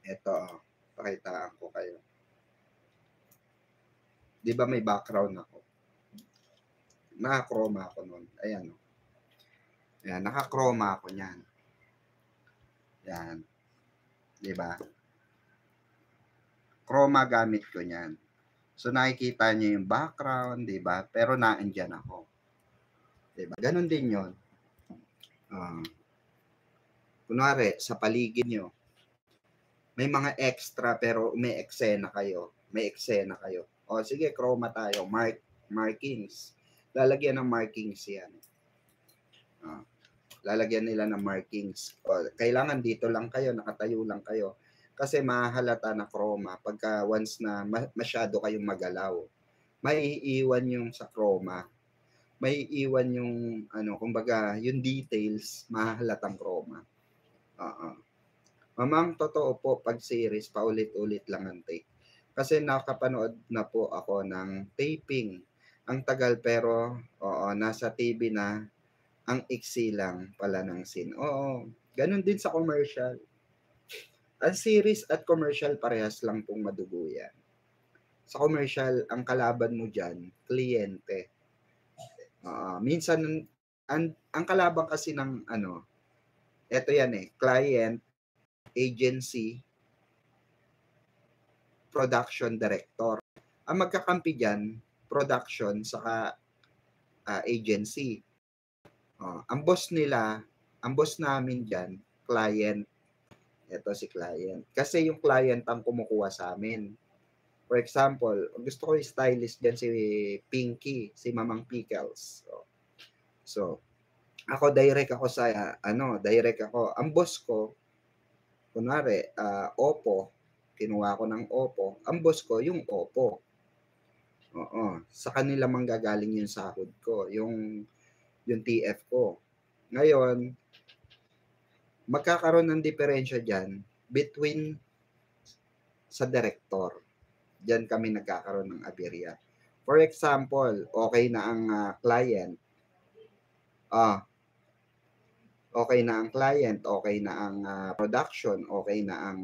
Ito, pakitaan ko kayo. Di ba may background ako? Naka-chroma ako nun. Ayan. Ayan, naka-chroma ako niyan. Yan. Di ba? Chroma gamit ko niyan. So, nakikita niyo yung background, di ba? Pero naandyan ako. Di ba? Ganon din yun. Kunwari, sa paligid nyo, may mga extra pero may eksena kayo. May eksena kayo. O, sige, chroma tayo. Markings. Lalagyan ng markings yan. Lalagyan nila ng markings. O, kailangan dito lang kayo, nakatayo lang kayo. Kasi mahalata na chroma pagka once na masyado kayong magalaw. May iiwan yung sa chroma. May iiwan yung, kumbaga, yung details, mahalatang chroma. Mamang totoo po, pag series, paulit-ulit lang ang take. Kasi nakapanood na po ako ng taping. Ang tagal pero, nasa TV na, ang iksi lang pala ng scene. Oo, ganun din sa commercial. Ang series at commercial parehas lang pong madugo yan. Sa commercial, ang kalaban mo dyan, kliyente. Minsan, ang kalaban kasi ng eto yan client, agency, production director. Ang magkakampi dyan, production saka agency. Ang boss nila, ang boss namin dyan, client. Ito si client. Kasi yung client ang kumukuha sa amin. For example, gusto ko yung stylist dyan si Pinky, si Mamang Pickles. So ako direct ako sa direct ako. Ang boss ko, kunwari, Oppo, kinuha ko ng Oppo. Ang boss ko, yung Oppo. Sa kanila manggagaling yung sahod ko, yung TF ko. Ngayon, magkakaroon ng diferensya dyan between sa director. Diyan kami nagkakaroon ng aberya. For example, okay na ang client. Okay na ang client, okay na ang production, okay na ang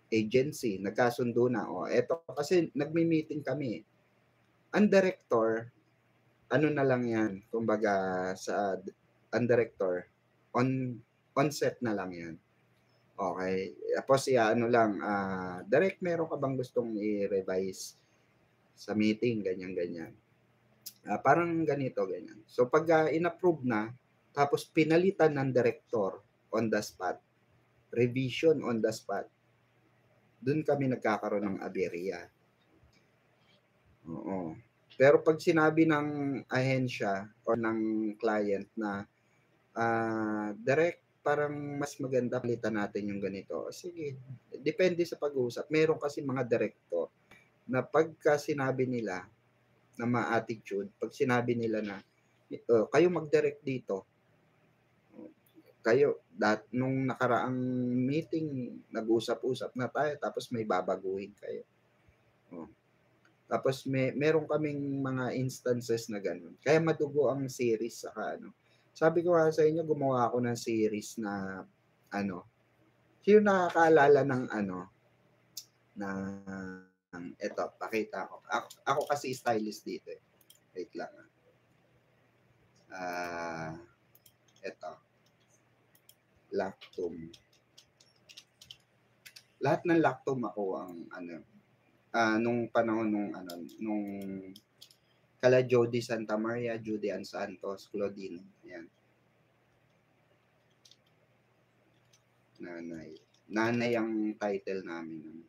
agency, nagkasundo na. Eto kasi nagmi-meeting kami. Ang director, ano na lang yan, kumbaga ang director, on set na lang yan. Okay. Tapos lang, direct, meron ka bang gustong i-revise sa meeting, ganyan. Parang ganito, ganyan. So pag in-approve na, tapos pinalitan ng director on the spot, revision on the spot, dun kami nagkakaroon ng aberya. Oo. Pero pag sinabi ng ahensya or ng client na direct, parang mas maganda palitan natin yung ganito. Sige, depende sa pag-uusap. Meron kasi mga director na pagka sinabi nila na ma-attitude, pag sinabi nila na kayo mag-direct dito, kayo, nung nakaraang meeting, nag-usap-usap na tayo, tapos may babaguhin kayo. Tapos meron kaming mga instances na ganun. Kaya madugo ang series saka Sabi ko sa inyo, gumawa ako ng series na sino nakakaalala ng eto, pakita ko. Ako kasi stylist dito eh. Wait lang. Eto. Lactum. Lahat ng Lactum ako ang nung panahon nung kala Jody Santa Maria, Judy Ann Santos, Claudine. Yan. Nanay ang title namin.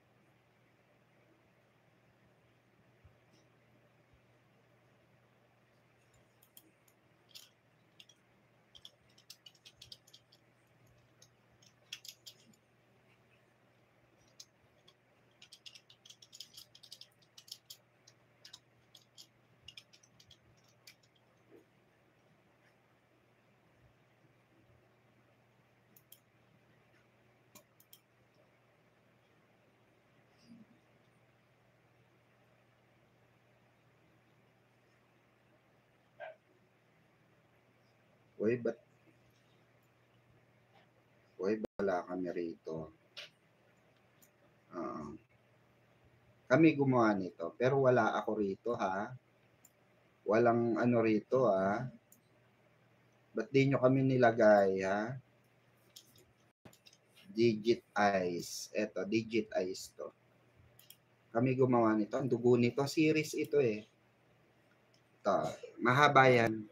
Uy, ba't wala kami rito? Kami gumawa nito, pero wala ako rito ha. Walang ano rito ha. Ba't di nyo kami nilagay ha? Digit Eyes. Eto, Digit Eyes to. Kami gumawa nito. Ang dugo nito, series ito eh. Ito, mahaba yan.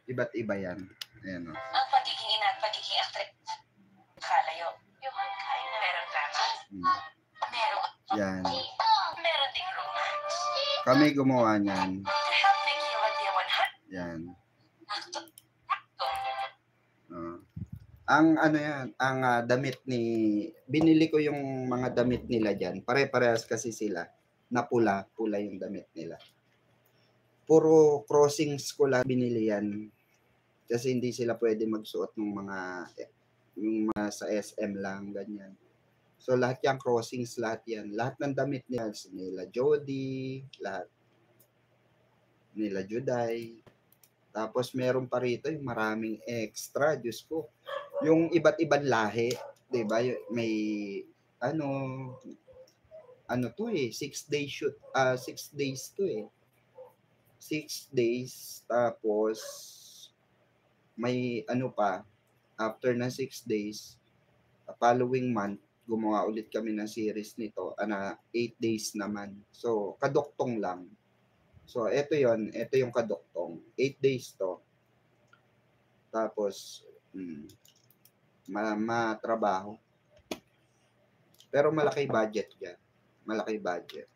Iba't iba yan. Ayan o. Ang pagiging ina at pagiging aktres. Kalayo. Yung kain na meron drama. Meron. Yan. Meron ding romance. Kami gumawa niyan. To help make you a dear 100. Yan. Ang ano yan, ang damit ni, binili ko yung mga damit nila dyan. Pare-parehas kasi sila na pula yung damit nila. Puro crossings ko lang binili yan. Kasi hindi sila pwede magsuot ng mga, yung mga sa SM lang, ganyan. So lahat yung crossings, lahat yan. Lahat ng damit nila, Jody, lahat. Nila Juday. Tapos meron pa rito yung maraming extra, Diyos ko. Yung iba't ibang lahi, 'di ba? May ano to eh, 6-day shoot, 6 days to eh. 6 days tapos may ano pa after na 6 days, following month gumawa ulit kami ng series nito, 8 days naman. So kaduktong lang. So ito yung kaduktong. 8 days to. Tapos matrabaho. Pero malaki budget yan. Malaki budget.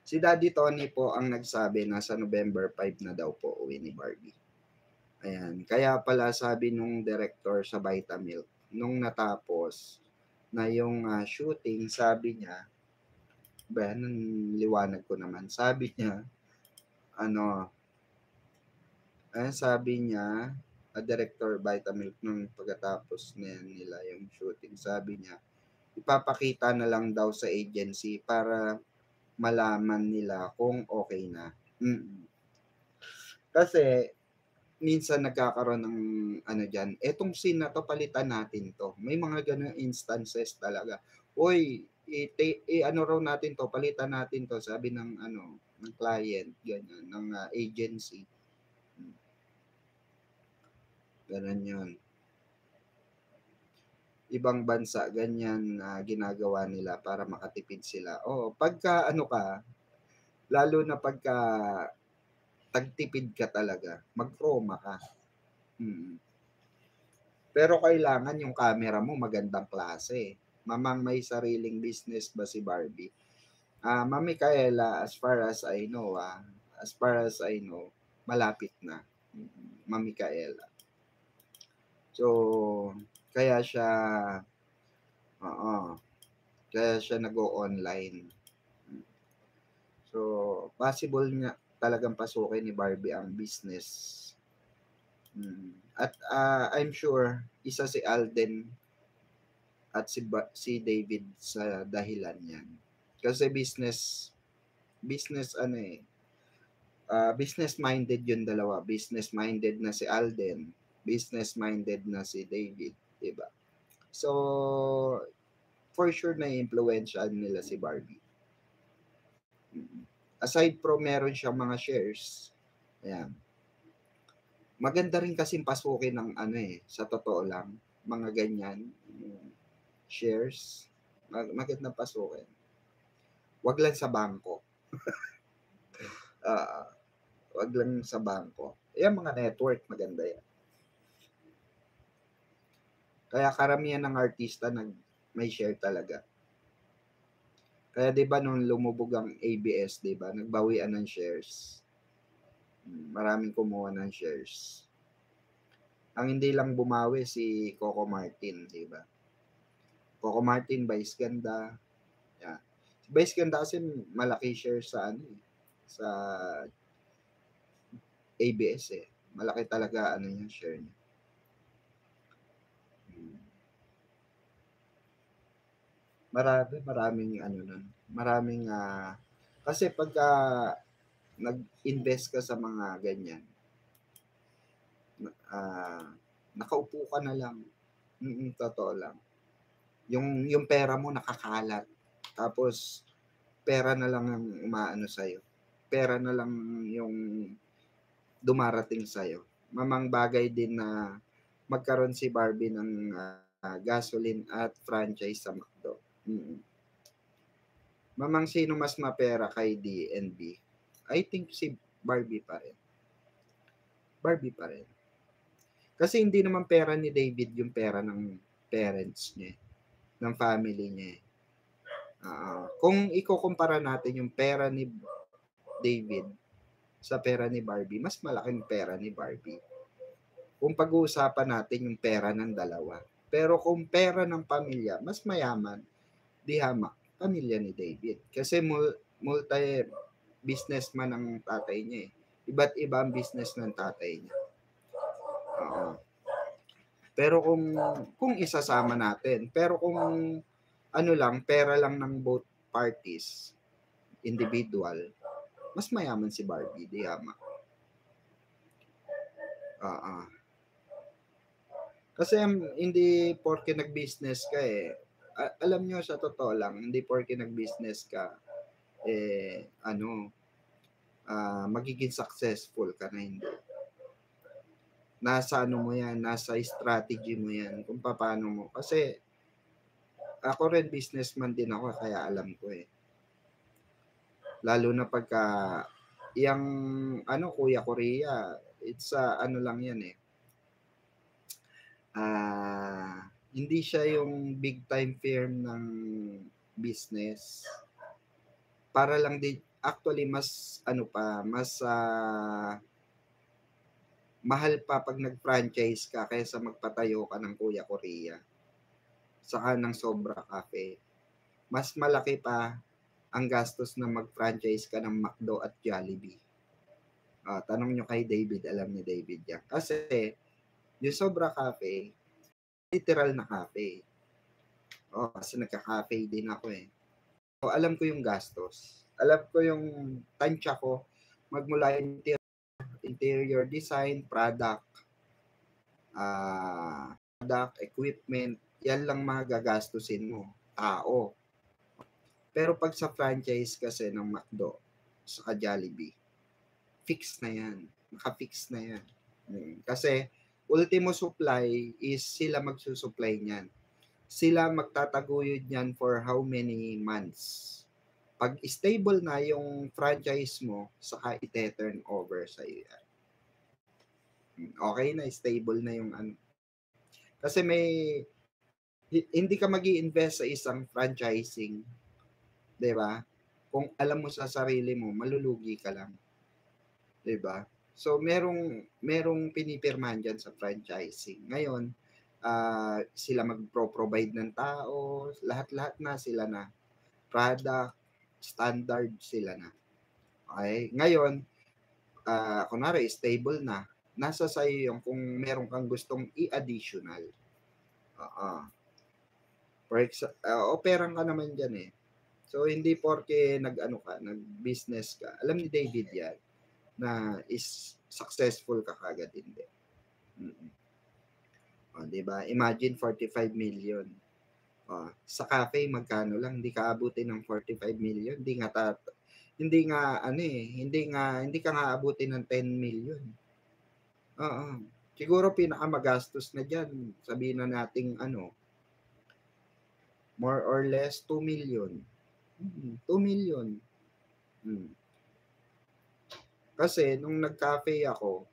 Si Daddy Tony po ang nagsabi na sa November 5 na daw po uwi ni Barbie. Ayan. Kaya pala sabi nung director sa Vitamilk, nung natapos na yung shooting, sabi niya, liwanag ko naman, sabi niya, sabi niya, director Vitamilk nung pagkatapos nila yung shooting, sabi niya, ipapakita na lang daw sa agency para malaman nila kung okay na. Kasi, minsan nagkakaroon ng dyan, etong scene na to, palitan natin to. May mga ganung instances talaga. Uy, raw natin to, palitan natin to, sabi ng ng client, ganyan, ng agency. Ganun yun. Ibang bansa, ganyan ginagawa nila para makatipid sila. Pagka lalo na pagka tagtipid ka talaga, mag-chroma ka. Pero kailangan yung camera mo magandang klase. Mamang may sariling business ba si Barbie? Mami Kaela, as far as I know, malapit na. Mami Kaela. So, kaya siya nag-o-online. So, possible nga talagang pasukin ni Barbie ang business. At I'm sure isa si Alden at si David sa dahilan yan. Kasi business business-minded yung dalawa. Business-minded na si Alden, business-minded na si David, diba? So, for sure na influential nila si Barbie. Aside from meron siyang mga shares, ayan. Maganda rin kasing pasukin ng sa totoo lang, mga ganyan, shares, maganda pasukin. Wag lang sa bangko. Wag lang sa bangko. Yan mga network, maganda yan. Kaya karamihan ng artista may share talaga. Kaya 'di ba nung lumubog ang ABS, 'di ba? Nagbawian ng shares. Maraming kumuha ng shares. Ang hindi lang bumawi si Coco Martin, 'di ba? Coco Martin, Vice Ganda. Yan. Si Vice Ganda kasi malaki share sa sa ABS eh. Malaki talaga yung share niya. Maraming nun. Maraming kasi pagka nag-invest ka sa mga ganyan, nakaupo ka na lang. Totoo lang. Yung pera mo nakakalat. Tapos, pera na lang ang umaano sa'yo. Pera na lang yung dumarating sa'yo. Mamang bagay din na magkaroon si Barbie ng gasoline at franchise sa McDo. Mamang sino mas mapera kay D&B? I think si Barbie pa rin. Barbie pa rin. Kasi hindi naman pera ni David yung pera ng parents niya, ng family niya. Kung ikukumpara natin yung pera ni David sa pera ni Barbie, mas malaking pera ni Barbie. Kung pag-uusapan natin yung pera ng dalawa. Pero kung pera ng pamilya, mas mayaman, di hamak, pamilya ni David. Kasi multi-businessman ang tatay niya eh. Iba't iba ang business ng tatay niya. Pero kung isasama natin, pero kung ano lang, pera lang ng both parties, individual, mas mayaman si Barbie, di hamak. Kasi hindi porke nag-business ka eh. Alam nyo sa totoo lang, hindi porke nag-business ka magiging successful ka na, hindi. Nasa ano mo yan, nasa strategy mo yan, kung paano mo. Kasi ako rin businessman din ako, kaya alam ko eh. Lalo na pagka yung Kuya Korea, it's ano lang yan eh. Hindi siya yung big time firm ng business. Para lang din, actually mas mahal pa pag nag-franchise ka kaysa magpatayo ka ng Kuya Korea. Saka ng Sobra Cafe. Mas malaki pa ang gastos na mag-franchise ka ng McDo at Jollibee. Tanong nyo kay David, alam ni David yan. Kasi yung Sobra Cafe, literal na cafe. Kasi nagka-cafe din ako eh. Alam ko yung gastos. Alam ko yung tansya ko magmula interior design, product, equipment, yan lang magagastusin mo. Tao. Pero pag sa franchise kasi ng McDo sa Jollibee, fix na yan. Naka-fix na yan. Kasi ultimo supply is sila magsusupply niyan. Sila magtataguyod niyan for how many months. Pag stable na yung franchise mo, saka ite-turn over sa iyo yan. Okay na, stable na yung ano. Kasi hindi ka magi-invest sa isang franchising, 'di ba? Kung alam mo sa sarili mo, malulugi ka lang. 'Di ba? So merong pinipirmahan diyan sa franchising. Ngayon, sila magpro-provide ng tao, lahat-lahat na sila na. Product, standard sila na. Okay? Ngayon, kunwari stable na, nasa sa'yo yung kung meron kang gustong i-additional. Operang ka naman dyan eh. So, hindi porke nag-business ka. Alam ni David yan, na is successful ka kagad, hindi. Diba? Imagine 45 million. Sa cafe, magkano lang? Hindi ka abutin ng 45 million. Hindi ka nga abutin ng 10 million. Siguro pinakamagastos na dyan, sabihin na nating more or less 2 million. 2 million. Kasi nung nag-cafe ako,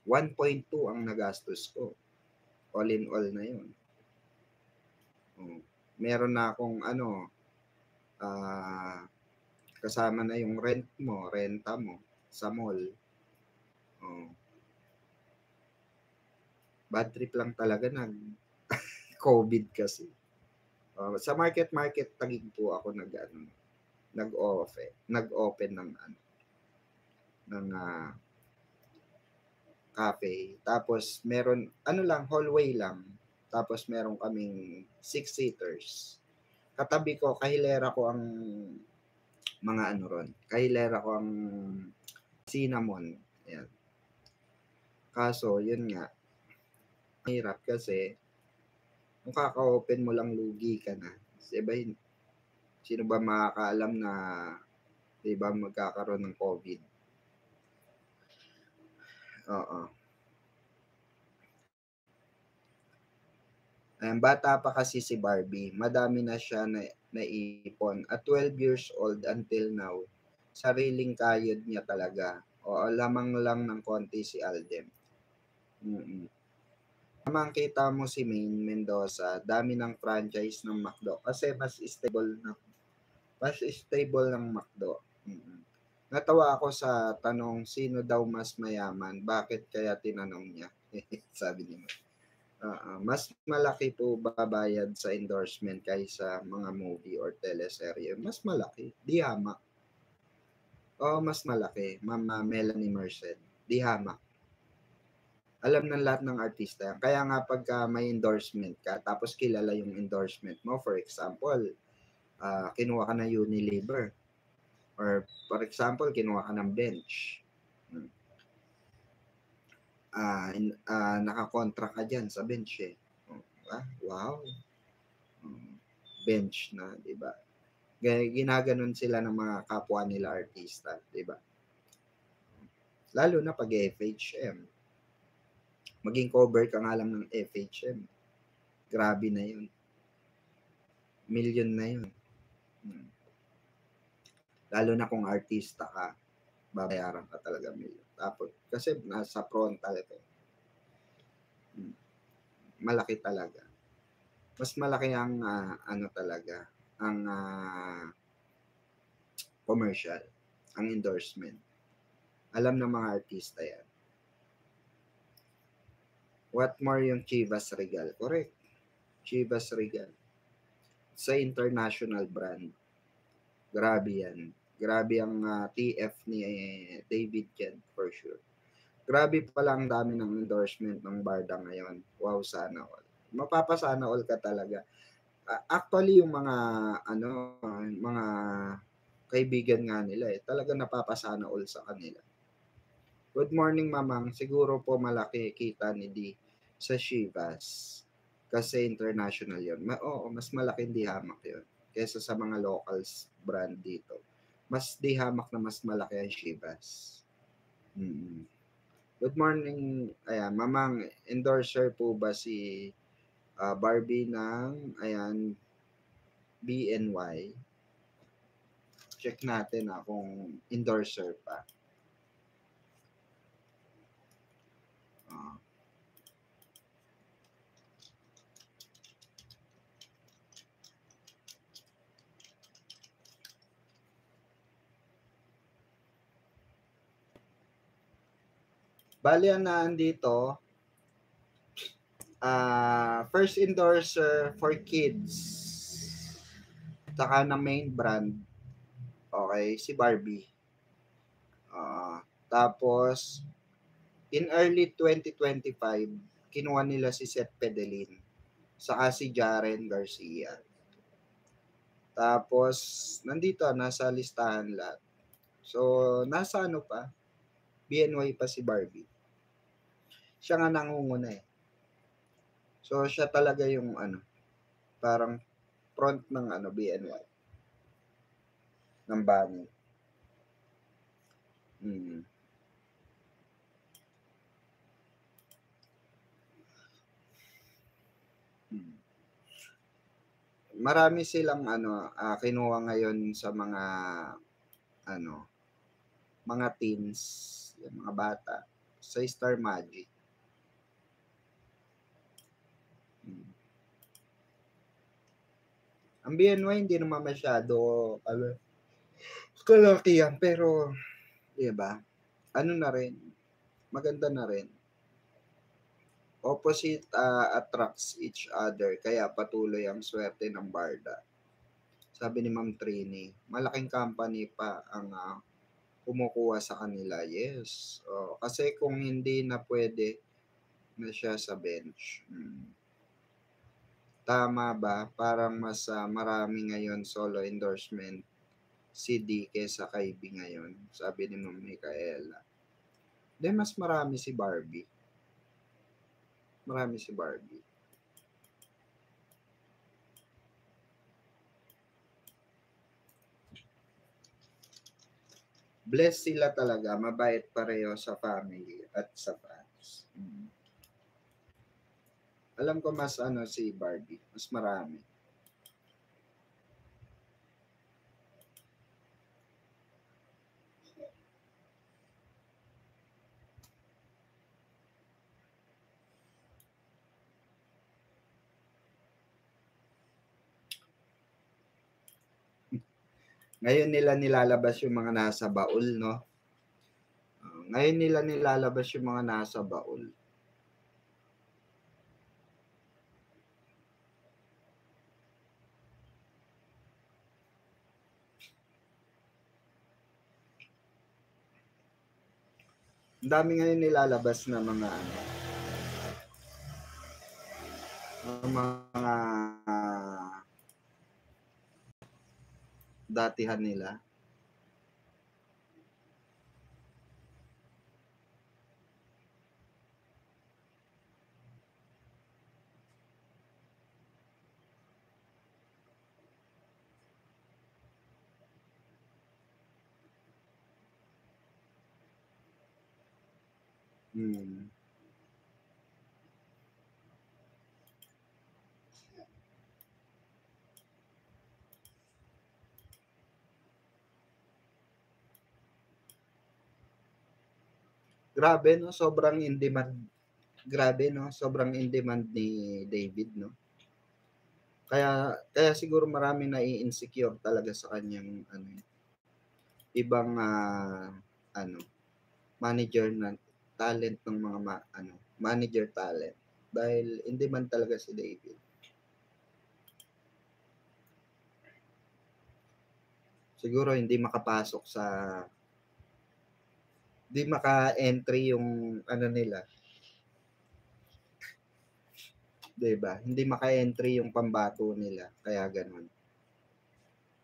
1.2 ang nagastos ko. All in all na yun. Meron na akong kasama na yung renta mo sa mall. Bad trip lang talaga COVID kasi. Sa market Taguig po ako nag-open ng cafe. Tapos meron hallway lang. Tapos meron kaming 6-seaters. Katabi ko, kahilera ko ang mga ron. Kahilera ko ang cinnamon. Ayan. Kaso, yun nga, mahirap kasi kung kaka-open mo lang, lugi ka na. Diba, Sino ba makakaalam na 'di ba magkakaroon ng COVID? Oo. Bata pa kasi si Barbie, madami na siya na naipon at 12 years old until now, sariling kayod niya talaga. Oo, lamang lang ng konti si Alden. Mm. Tamang kita mo si Maine Mendoza, dami ng franchise ng McDo kasi mas stable ng McDo. Mm. Natawa ako sa tanong, sino daw mas mayaman? Bakit kaya tinanong niya? Sabi ni Maine. Mas malaki po babayad sa endorsement kaysa mga movie or teleserye. Mas malaki. Di hamak. Oo, mas malaki. Mama Melanie Merced. Di hamak. Alam ng lahat ng artista yan. Kaya nga pagka may endorsement ka, tapos kilala yung endorsement mo, for example, kinuha ka ng Unilever. Or for example, kinuha ka ng Bench. Nakakontra ka dyan sa Bench eh. Wow. Bench na, di ba? Ginaganon sila ng mga kapwa nila artista, di ba? Lalo na pag FHM. Maging cover ka nga lang ng FHM. Grabe na yun. Million na yun. Lalo na kung artista ka, babayaran ka talaga million. Tapos, kasi nasa frontal ka. Malaki talaga. Mas malaki ang talaga, ang commercial, ang endorsement. Alam ng mga artista yan. What more yung Chivas Regal? Correct. Chivas Regal. Sa international brand. Grabe yan. Grabe ang TF ni David Ken for sure. Grabe pala ang dami ng endorsement ng Barda ngayon. Wow, sana all. Mapapasana all ka talaga. Actually, yung mga kaibigan nga nila talaga napapasana all sa kanila. Good morning, Mamang. Siguro po malaki kita ni D sa Chivas. Kasi international yun. Oo, mas malaki di hamak yun. Kesa sa mga locals brand dito. Mas di hamak na mas malaki ang Chivas. Good morning. Ayan, Mamang, endorser po ba si Barbie ng BNY? Check natin kung endorser pa. Bali ang nandito, first endorser for kids, saka na main brand, okay, si Barbie. Tapos, in early 2025, kinuha nila si Seth Pedelin, saka si Jaren Garcia. Tapos, nandito, nasa listahan lahat. So, nasa pa? BNY pa si Barbie. Siya nga nangunguna eh. So, siya talaga yung parang front ng BNY. Ng banner. Marami silang kinuha ngayon sa mga mga teens, yung mga bata sa Star Magic. Ang BNY hindi naman masyado kalakihan, pero diba? Na rin, maganda na rin. Opposite attracts each other, kaya patuloy ang swerte ng Barda. Sabi ni Ma'am Trini, malaking company pa ang kumukuha sa kanila. Yes. Kasi kung hindi na pwede na siya sa bench. Tama ba? Parang mas marami ngayon solo endorsement si D kesa kay B ngayon. Sabi ni Ma'am Micaela. Then mas marami si Barbie. Marami si Barbie. Blessed sila talaga, mabait pareho sa family at sa fans. Alam ko mas ano si Barbie, mas marami. Ngayon nila nilalabas yung mga nasa baul, no? Ngayon nila nilalabas yung mga nasa baul. Ang dami ngayon nilalabas na mga ano, mga datihan nila. Grabe, no? Sobrang in demand. Grabe, no? Sobrang in demand ni David, no? Kaya siguro marami na i-insecure talaga sa kanyang ano, ibang ano, manager na talent ng mga manager talent dahil in demand talaga si David. Siguro hindi makapasok sa hindi maka-entry yung ano nila. 'Di ba? Hindi maka-entry yung pambato nila kaya ganoon.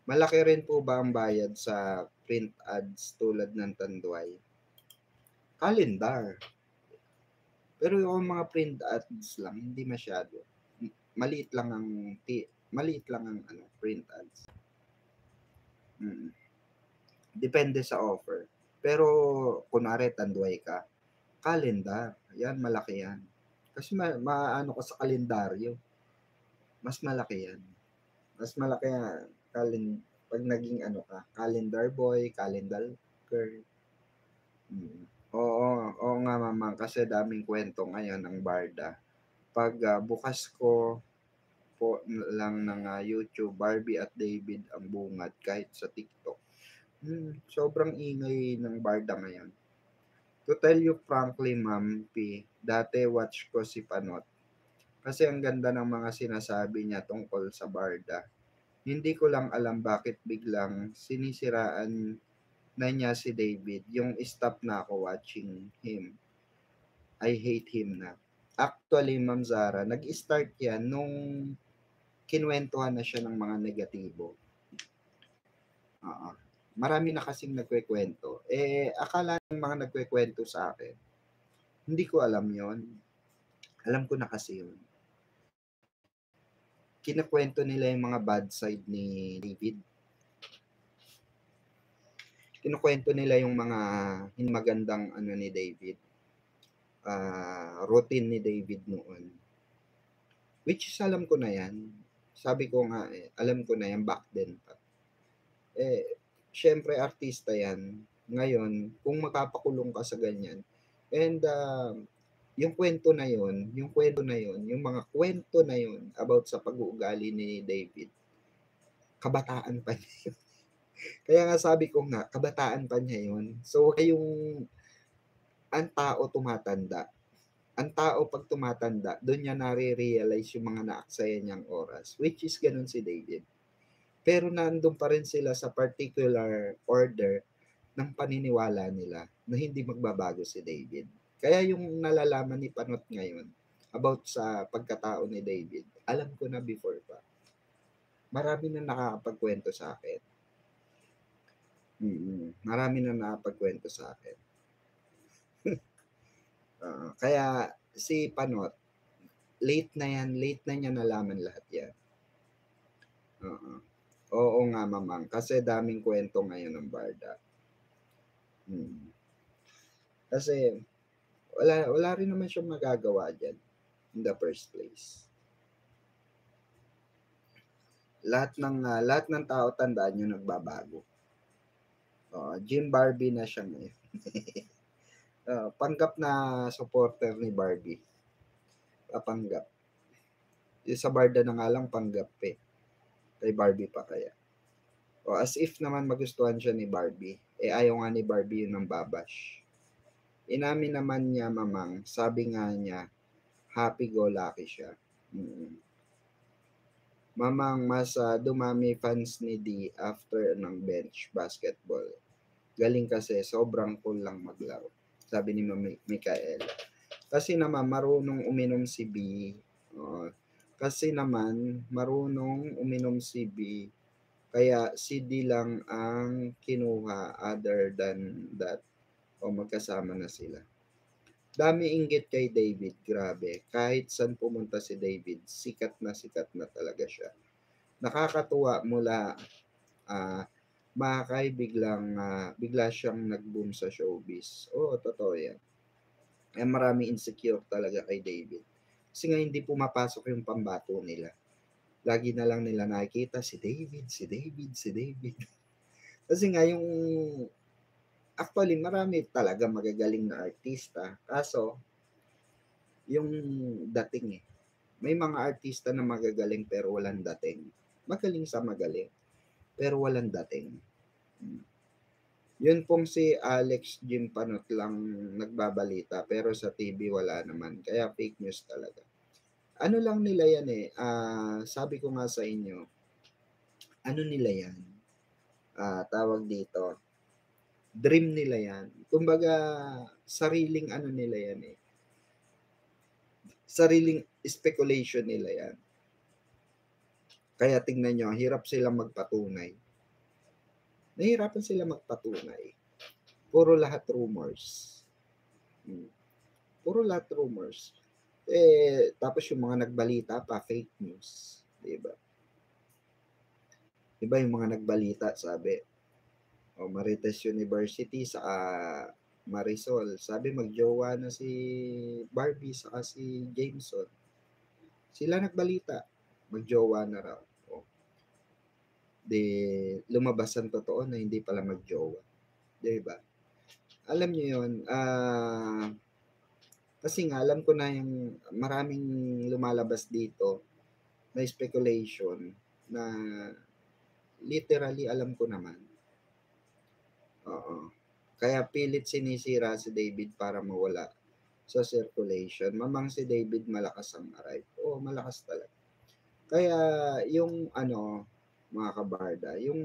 Malaki rin po ba ang bayad sa print ads tulad ng Tanduay? Kalendar. Pero yung mga print ads lang, hindi masyado. Maliit lang ang ano, print ads. Depende sa offer. Pero kunwari Tanduay ka, kalendar, yan malaki yan. Kasi maano ka sa kalendaryo. Mas malaki yan. Mas malaki yan. Pag naging ano ka, calendar boy, calendar girl. Oo nga mamang kasi daming kwento ngayon ng Barda. Pag bukas ko po lang ng YouTube, Barbie at David ang bungad kahit sa TikTok. Sobrang ingay ng Barda ngayon. To tell you frankly, Ma'am P, dati watch ko si Panot. Kasi ang ganda ng mga sinasabi niya tungkol sa Barda. Hindi ko lang alam bakit biglang sinisiraan na niya si David. Yung stop na ako watching him. I hate him na. Actually, Ma'am Zara, nag-start yan nung kinwentuhan na siya ng mga negatibo. Marami na kasing nagkwekwento. Akala ng mga nagkwekwento sa akin, hindi ko alam yon. Alam ko na kasi yun. Kinakwento nila yung mga bad side ni David. Kinukwento nila yung mga magandang ano ni David. Routine ni David noon. Which is alam ko na yan. Sabi ko nga alam ko na yan back then pa. Syempre artista yan. Ngayon, kung makapakulong ka sa ganyan, and yung kwento na yon, yung mga kwento na yon about sa pag-uugali ni David, kabataan pa niya yun. Kaya nga sabi ko nga, kabataan pa niya yun. So, yung ang tao tumatanda. Ang tao pag tumatanda, doon niya nare-realize yung mga naaksaya niyang oras. Which is ganun si David. Pero nandun pa rin sila sa particular order ng paniniwala nila na hindi magbabago si David. Kaya yung nalalaman ni Panot ngayon about sa pagkatao ni David, alam ko na before pa. Marami na nakakapagkwento sa akin. Marami na nakakapagkwento sa akin. Kaya si Panot, late na niya nalaman lahat yan. Oo nga mamang, kasi daming kwento ngayon ng Barda. Mm. Kasi wala rin naman siyang magagawa diyan in the first place. Lahat ng tao tandaan niyo nagbabago. Jim Barbie na siya ngayon. Panggap na supporter ni Barbie. Panggap. Yung sa Barda na nga lang panggap eh. Kay Barbie pa kaya. As if naman magustuhan siya ni Barbie. Ayaw nga ni Barbie yun ng babash. Inamin naman niya, mamang, sabi nga niya, happy-go-lucky siya. Mamang, mas dumami fans ni D after ng bench basketball. Galing kasi, sobrang cool lang maglaro. Sabi ni Mikael. Kasi naman, marunong uminom si B. Kasi naman, marunong uminom si B. Kaya si D lang ang kinuha other than that. Magkasama na sila. Dami inggit kay David, grabe. Kahit saan pumunta si David, sikat na talaga siya. Nakakatuwa mula Makay bigla siyang nag-boom sa showbiz. Totoo yan. Marami insecure talaga kay David. Kasi nga hindi pumapasok yung pambato nila. Lagi na lang nila nakikita si David. Kasi nga yung actually marami talaga magagaling na artista. Kaso yung dating may mga artista na magagaling pero walang dating. Magaling sa magaling pero walang dating. Yun pong si Alex Jim Panot lang nagbabalita pero sa TV wala naman. Kaya fake news talaga. Ano lang nila yan sabi ko nga sa inyo, ano nila yan? Tawag dito, dream nila yan. Kumbaga, sariling ano nila yan Sariling speculation nila yan. Kaya tingnan nyo, hirap sila magpatunay. Nahihirapan sila magpatunay. Puro lahat rumors. Puro lahat rumors. Tapos yung mga nagbalita pa, fake news. Diba? Diba yung mga nagbalita, sabi, Marites University sa Marisol, sabi magjowa na si Barbie saka si Jameson. Sila nagbalita, magjowa na raw. Lumabas ang totoo na hindi pala magjowa. Diba? Alam niyo yun, kasi nga alam ko na yung maraming lumalabas dito na speculation na literally alam ko naman. Kaya pilit sinisira si David para mawala sa circulation. Mamang si David malakas ang arrive. Malakas talaga. Kaya yung mga kabarda, yung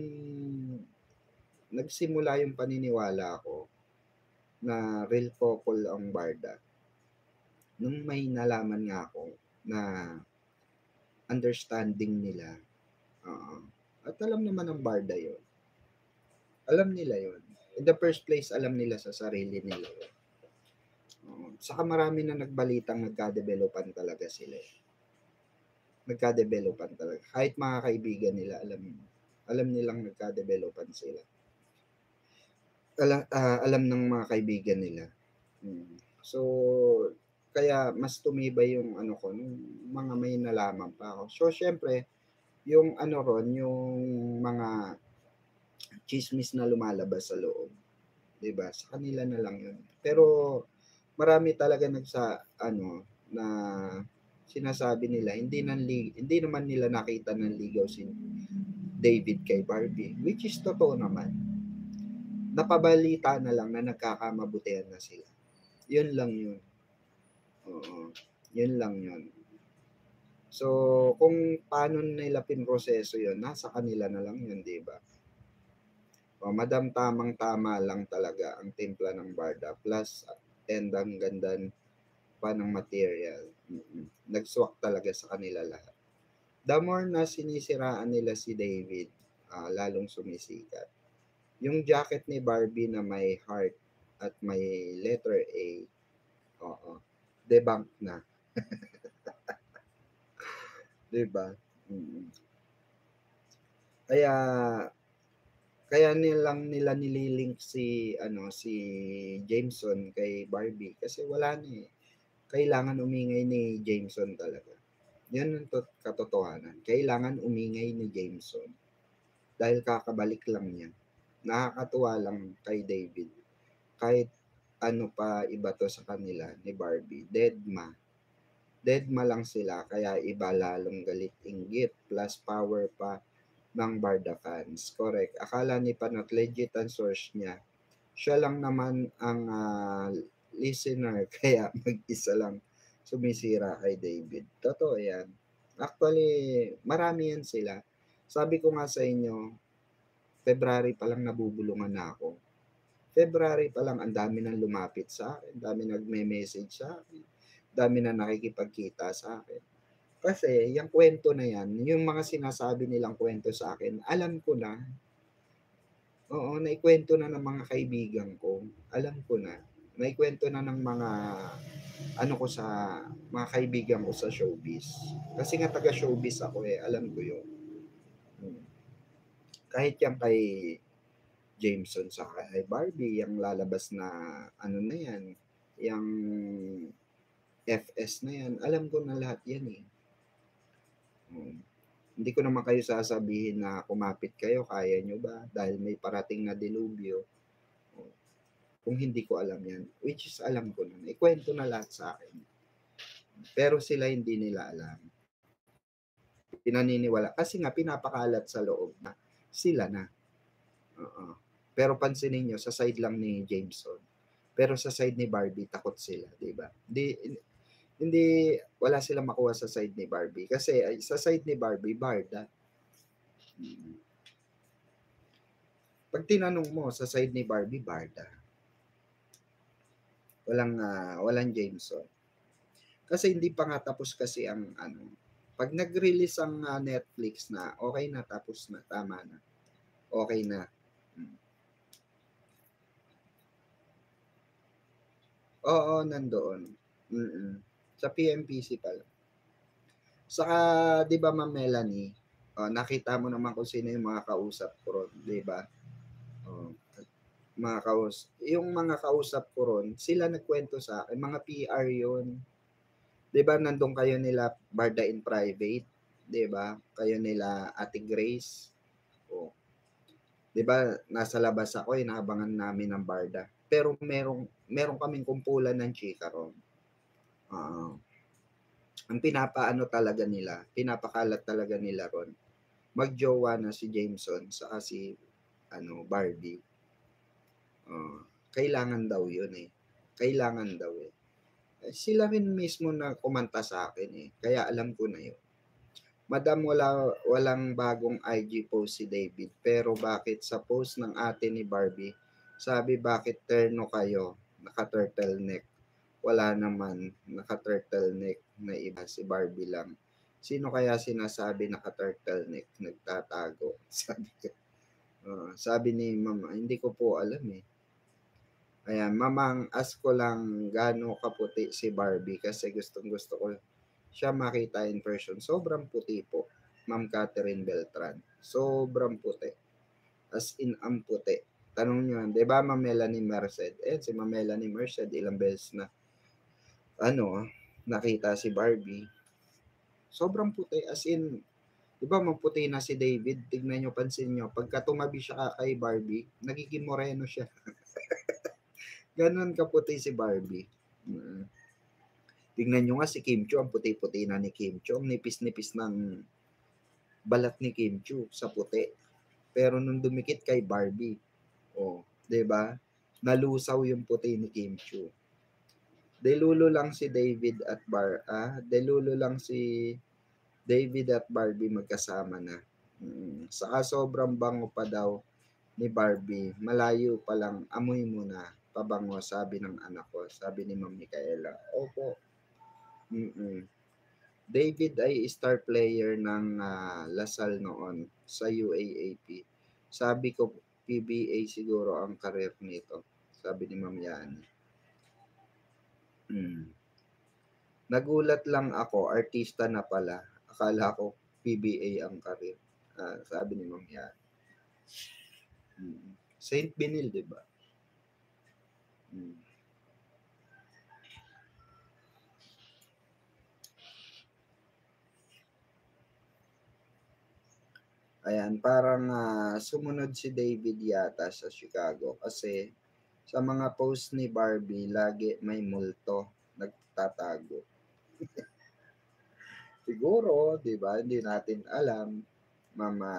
nagsimula yung paniniwala ko na real couple ang Barda. Nung may nalaman nga ako na understanding nila. At alam naman ng Barda yon. Alam nila yon. In the first place, alam nila sa sarili nila yun. Saka marami na nagbalitang nagka-developan talaga sila. Nagka-developan talaga. Kahit mga kaibigan nila, alam nilang nagka-developan sila. Alam ng mga kaibigan nila. So, kaya mas tumibay yung ko, nung mga may nalaman pa ako. So, syempre, yung yung mga chismis na lumalabas sa loob. Diba? Sa kanila na lang yun. Pero, marami talaga na sinasabi nila, hindi naman nila nakita ng ligaw si David kay Barbie, which is totoo naman. Napabalita na lang na nagkakamabutihan na sila. Yun lang yun. Yun lang yun. So, kung paano nila pinroseso yun, nasa kanila na lang yun, di ba? Madam, tamang-tama lang talaga ang timpla ng Barda. Plus, and ang ganda pa ng material. Nagswak talaga sa kanila lahat. The more na sinisiraan nila si David, lalong sumisikat. Yung jacket ni Barbie na may heart at may letter A, debunk na. Diba? kaya nila nililink si si Jameson kay Barbie kasi wala na eh. Kailangan umingay ni Jameson talaga. Yan ang katotohanan. Kailangan umingay ni Jameson dahil kakabalik lang niya. Nakakatuwa lang kay David. Kahit ano pa iba to sa kanila ni Barbie, deadma. Deadma lang sila kaya iba lalong galit inggit plus power pa ng Barda fans. Correct. Akala ni Panot legit ang source niya. Siya lang naman ang listener kaya mag-isa lang sumisira kay David. Totoo yan. Actually, marami yan sila. Sabi ko nga sa inyo, February pa lang nabubulungan na ako. February pa lang ang dami nang lumapit sa akin, dami nagme-message sa akin, dami na nakikipagkita sa akin. Kasi yung kwento na yan, yung mga sinasabi nilang kwento sa akin, alam ko na. Oo, naikwento na ng mga kaibigan ko. Alam ko na. Naikwento na ng mga ano ko sa mga kaibigan ko sa showbiz. Kasi nga taga showbiz ako eh, alam ko yun. Kahit yan kay Jameson sa kay Barbie, yung lalabas na ano na yan, yung FS na yan, alam ko na lahat yan eh. Hindi ko naman kayo sasabihin na kumapit kayo, kaya nyo ba? Dahil may parating na dilubyo. Kung hindi ko alam yan, which is alam ko na, ikwento na lahat sa akin. Pero sila hindi nila alam. Pinaniniwala. Kasi nga, pinapakalat sa loob na sila na. Pero pansinin nyo, sa side lang ni Jameson. Pero sa side ni Barbie, takot sila, di ba? Hindi, wala silang makuha sa side ni Barbie. Kasi sa side ni Barbie, Barda. Pag tinanong mo sa side ni Barbie, Barda. Walang Jameson. Kasi hindi pa nga tapos kasi ang pag nag-release ang Netflix na, okay na, tapos na, tama na. Okay na. Oo, nandoon. Sa PMPC pala. Saka, di ba Ma'am Melanie, nakita mo naman kung sino yung mga kausap ko ron, di ba? Yung mga kausap ko ron, sila nagkwento sa akin, mga PR yun. Di ba nandun kayo nila Barda in private? Di ba? Kayo nila Ate Grace. Di ba nasa labas ako, inaabangan namin ng Barda. Pero merong kaming kumpulan ng chika ron. Ang pinapaano talaga nila, pinapakalat talaga nila ron. Magjowa na si Jameson sa si Barbie. Kailangan daw yun eh. Kailangan daw eh. Sila rin mismo na kumanta sa akin eh. Kaya alam ko na yun. Madam, walang bagong IG post si David. Pero bakit sa post ng ate ni Barbie, sabi bakit terno kayo, naka-turtleneck? Wala naman, naka-turtleneck na iba, si Barbie lang. Sino kaya sinasabi naka-turtleneck? Nagtatago. Sabi ni Mama, hindi ko po alam eh. Ayan, Mamang, ask ko lang gaano kaputi si Barbie kasi gustong-gusto ko siya makita in person. Sobrang puti po, Ma'am Catherine Beltran. Sobrang puti. As in, ang puti. Tanong nyo, di ba Ma'am Melanie Merced? Si Ma'am Melanie Merced, ilang beses na nakita si Barbie. Sobrang puti. As in, di ba maputi na si David? Tignan nyo, pansin nyo. Pagka tumabi siya kay Barbie, nagiging moreno siya. Ganon kaputi si Barbie. Tingnan nyo nga si Kim Chiu, ang puti-puti na ni Kim Chiu. Ang nipis-nipis ng balat ni Kim Chiu sa puti. Pero nung dumikit kay Barbie, 'di ba? Nalusaw yung puti ni Kim Chiu. Delulo lang si David at Barbie magkasama na. Saka sobrang bango pa daw ni Barbie. Malayo pa lang, amoy mo na. Pabango, sabi ng anak ko. Sabi ni Ma'am Micaela. Opo. David ay star player ng Lasal noon sa UAAP. Sabi ko, PBA siguro ang career nito. Sabi ni Ma'am Yani. Nagulat lang ako, artista na pala. Akala ko PBA ang career. Sabi ni Ma'am Yani. Saint Benil, di ba? Ayan, parang sumunod si David yata sa Chicago kasi sa mga post ni Barbie, lagi may multo nagtatago. Siguro, di ba, hindi natin alam, Mama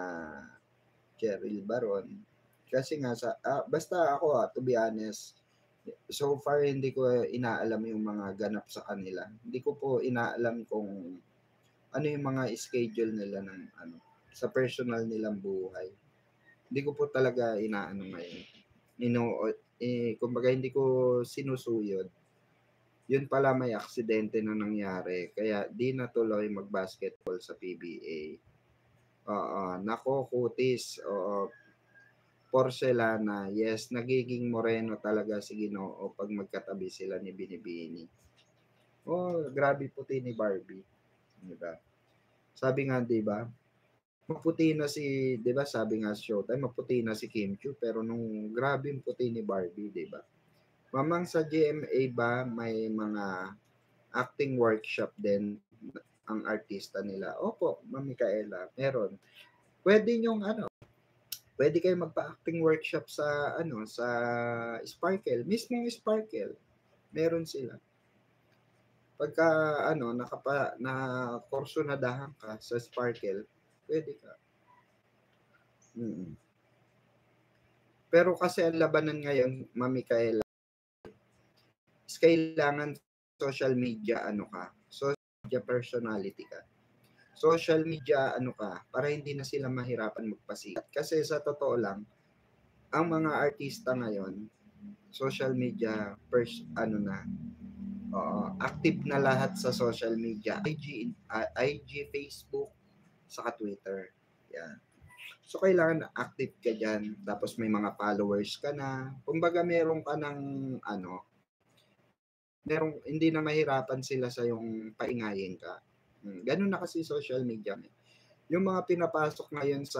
Cheryl Baron. Kasi nga, basta ako to be honest, so far hindi ko inaalam yung mga ganap sa kanila. Hindi ko po inaalam kung ano yung mga schedule nila ng sa personal nilang buhay. Hindi ko po talaga inaano ngayon. Kumbaga hindi ko sinusuyod. Yun pala may aksidente na nangyari. Kaya di natuloy mag-basketball sa PBA. Oo, nako kutis. Oo, porcelana. Yes, nagiging moreno talaga si Ginoo pag magkatabi sila ni Binibini. Oh, grabe puti ni Barbie. Diba? Sabi nga, diba? Maputi na si, 'di ba, sabi nga sa Showtime, maputi na si Kim Chiu, pero nung grabe yung puti ni Barbie, 'di ba? Mamang sa GMA ba may mga acting workshop din ang artista nila? Opo, Ma'am Micaela, meron. Pwede niyong pwede kayo magpa-acting workshop sa sa Sparkle, mismong Sparkle. Meron sila. Pagka na kursunadahan ka sa Sparkle, pwede ka. Pero kasi ang labanan ngayon, Ma'am Micaela, kailangan social media social media personality ka. Social media ka, para hindi na sila mahirapan magpasikat. Kasi sa totoo lang, ang mga artista ngayon, social media active na lahat sa social media, IG, Facebook, saka Twitter. Yan. So, kailangan active ka dyan. Tapos may mga followers ka na. Kumbaga, meron ka ng hindi na mahirapan sila sa yung paingayin ka. Ganun na kasi social media. Yung mga pinapasok ngayon sa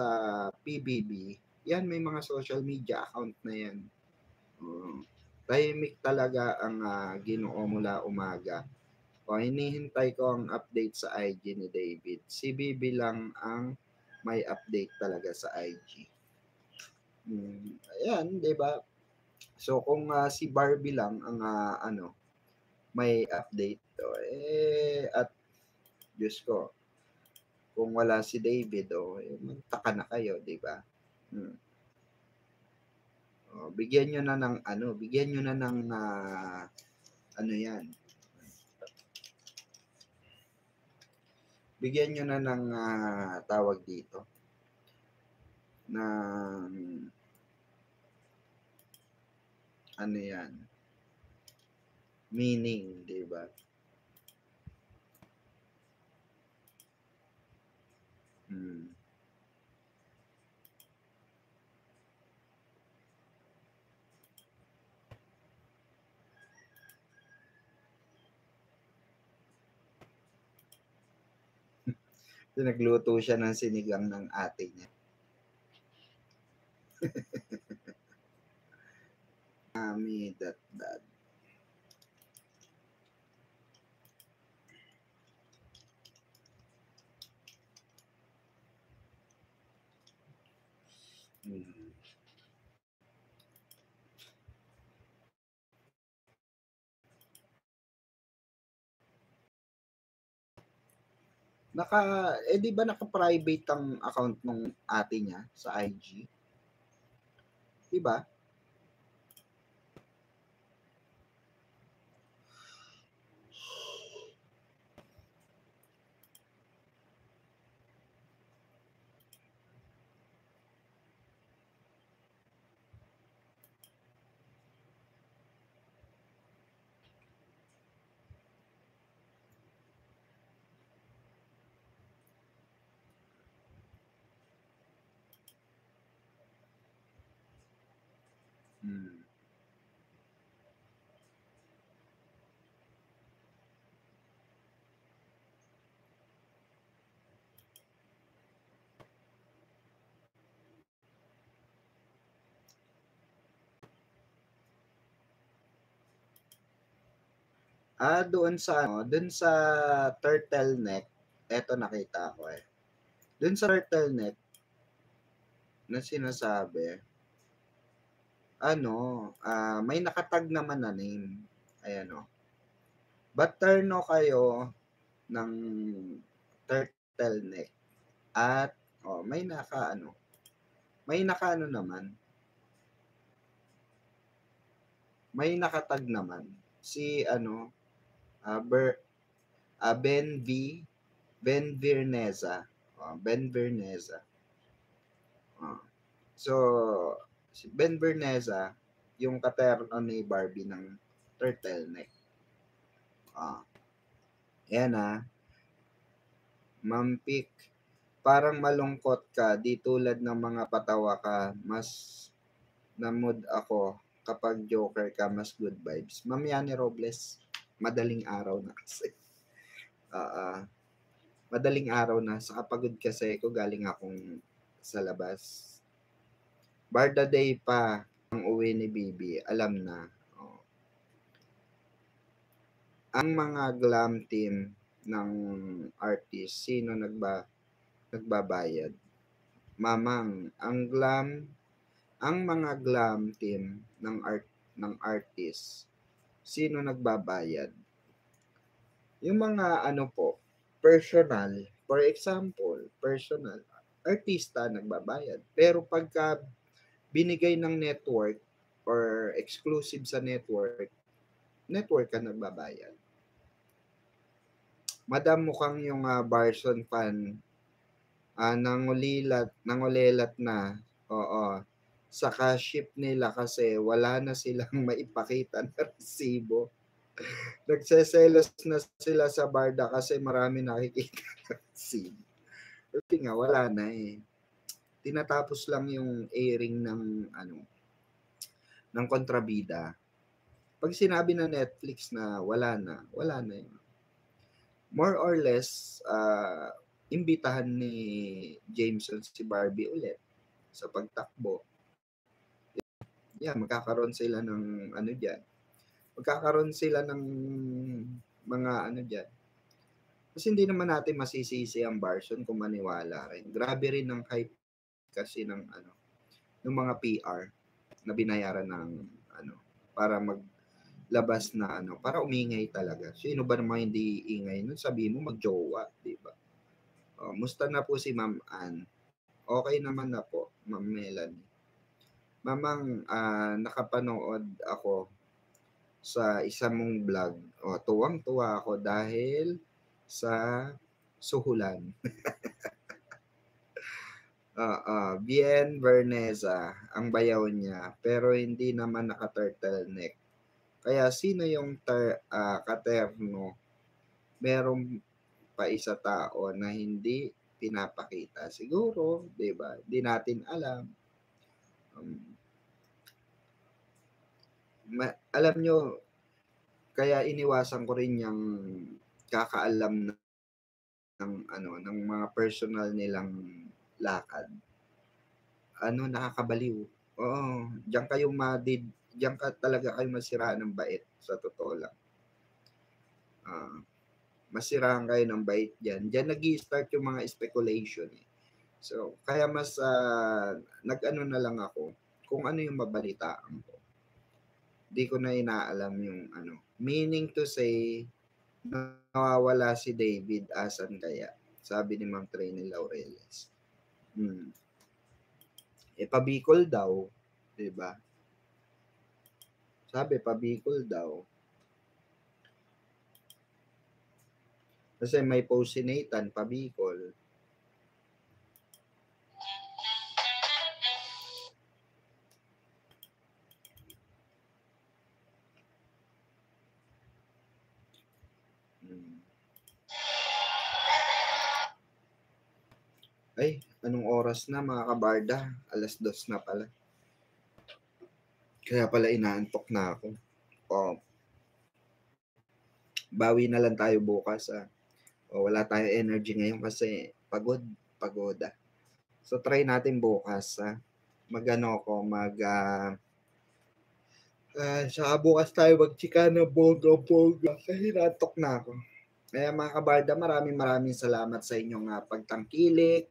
PBB, yan may mga social media account na yan. Tahimik talaga ang Ginoo mula umaga. Hinihintay ko ang update sa IG ni David. Si Bibi lang ang may update talaga sa IG. Ayan, 'di ba? So kung si Barbie lang ang may update at Diyos ko, kung wala si David magtaka na kayo, 'di ba? Bigyan niyo na ng bigyan niyo na ng yan. Bigyan niyo na ng tawag dito ng yan, meaning, 'di ba? Nagluto siya ng sinigang ng ate niya. Mami, that. Di ba naka-private ang account ng ate niya sa IG? Di ba? Doon sa turtleneck, eto nakita ko eh. Doon sa turtleneck na sinasabi, may nakatag naman na name. Ayan o. Ba't turno kayo ng turtleneck at may nakaano naman. May nakatag naman si Ben Verneza. Ben Verneza. So si Ben Verneza yung katerno ni Barbie ng turtleneck. Ayan Mampik, parang malungkot ka, di tulad ng mga patawa ka, mas na-mood ako kapag joker ka, mas good vibes. Ma'am Yani Robles, madaling araw na kasi. Madaling araw na, sa kapagod kasi ko, galing akong sa labas. Barda Day pa ang uwi ni Bibi, alam na. Ang mga glam team ng artist, sino nagbabayad? Mamang, ang mga glam team ng artist, sino nagbabayad? Yung mga personal, for example, personal, artista nagbabayad. Pero pagka binigay ng network or exclusive sa network ka nagbabayad. Madam, mukhang yung Barson fan nangulelat na. Oo. Saka ship nila kasi wala na silang maipakita na resibo. Nagseselos na sila sa barda kasi marami nakikita na resibo. Kasi nga, wala na eh. Tinatapos lang yung airing ng kontrabida. Pag sinabi na Netflix na wala na yun. More or less, imbitahan ni Jameson si Barbie ulit sa pagtakbo. Yeah, magkakaroon sila ng dyan. Magkakaroon sila ng mga dyan. Kasi hindi naman natin masisisi ang Barson kung maniwala rin. Grabe rin ang hype kasi ng mga PR na binayaran ng para maglabas na para umingay talaga. Sino ba naman hindi ingay nun? Sabihin mo magjowa, di ba? Musta na po si Ma'am Ann? Okay naman na po, Ma'am Melanie. Mamang, nakapanood ako sa isa mong vlog. Tuwang-tuwa ako dahil sa suhulan. Bien Verneza, ang bayaw niya, pero hindi naman naka-turtleneck. Kaya sino yung katerno? Meron pa isa tao na hindi pinapakita. Siguro, 'di ba? Di natin alam. Alam nyo, kaya iniwasan ko rin yung kakaalam ng mga personal nilang lakad. Nakakabaliw. Oo, diyan ka talaga kayo masiraan ng bait, sa totoo lang. Masiraan kayo ng bait diyan. Diyan nag-i-start yung mga speculation eh. So, kaya mas na lang ako kung ano yung mabalitaan ko. Di ko na inaalam yung Meaning to say, nawawala si David, asan kaya? Sabi ni Ma'am Trainee Laureles. Pabicol daw, 'di ba? Sabi pabicol daw. Kasi may post si Nathan, pabicol. Ay, anong oras na mga kabarda? 2:00 na pala. Kaya pala inaantok na ako. Bawi na lang tayo bukas. Wala tayo energy ngayon kasi pagoda. So try natin bukas. Saka bukas tayo magchika ng bongga-bongga kasi natok na ako. Kaya mga kabarda, maraming salamat sa inyong pagtangkilik.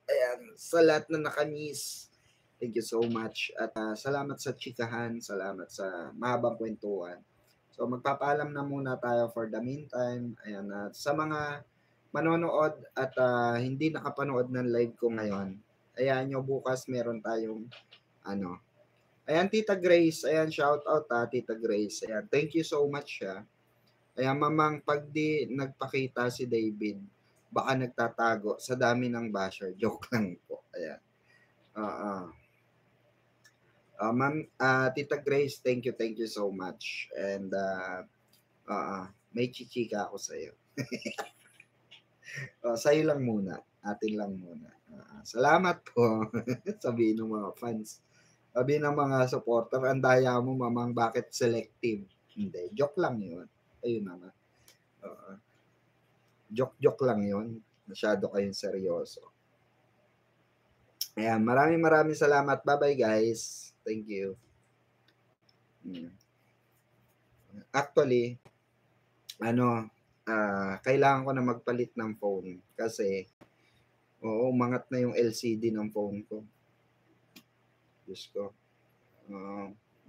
Ayan, sa lahat na nakamiss. Thank you so much. At salamat sa chikahan, salamat sa mahabang kwentuhan. So magpapaalam na muna tayo for the meantime. Ayan, sa mga manonood at hindi nakapanood ng live ko ngayon, ayan nyo, bukas meron tayong ano. Ayan, Tita Grace. Ayan, shout out Tita Grace. Ayan, thank you so much. Ayan, mamang pag di nagpakita si David, baka nagtatago sa dami ng basher. Joke lang po. Ayan. Ma'am, Tita Grace, thank you so much. And may chichika ako sa iyo. Sa'yo lang muna. Atin lang muna. Salamat po. Sabihin ng mga fans. Sabihin ng mga supporter, ang daya mo, mamang, bakit selective? Hindi. Joke lang yun. Ayun naman. Joke lang yun. Masyado kayong seryoso. Ayan, maraming salamat. Bye-bye, guys. Thank you. Actually, kailangan ko na magpalit ng phone kasi umangat na yung LCD ng phone ko. Diyos ko.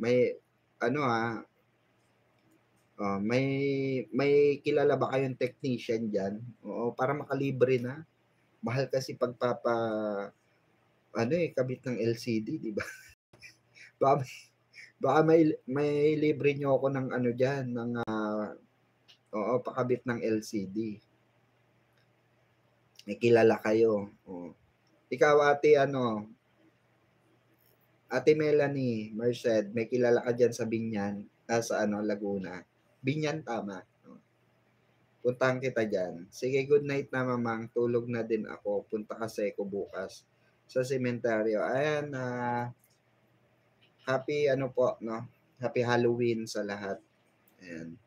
May may kilala ba kayong technician diyan? Para makalibre na. Mahal kasi kabit ng LCD, di ba? baka may libre nyo ako ng diyan, ng pakabit ng LCD. May kilala kayo. Ikaw, Ate Melanie Merced, may kilala ka dyan sa Binyan, sa Laguna. Binyan, tama. Puntahan kita dyan. Sige, good night na, mamang. Tulog na din ako. Punta kasi ako bukas sa sementeryo. Ayan, happy Happy Halloween sa lahat. Ayan.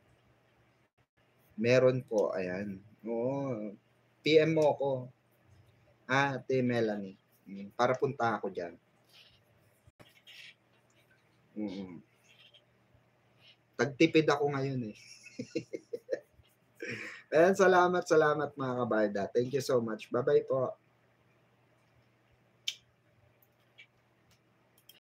Meron po, ayan. PM mo ako. Ate Melanie. Para punta ako dyan. Tagtipid ako ngayon eh. Ayan, salamat mga kabarda. Thank you so much. Bye-bye po.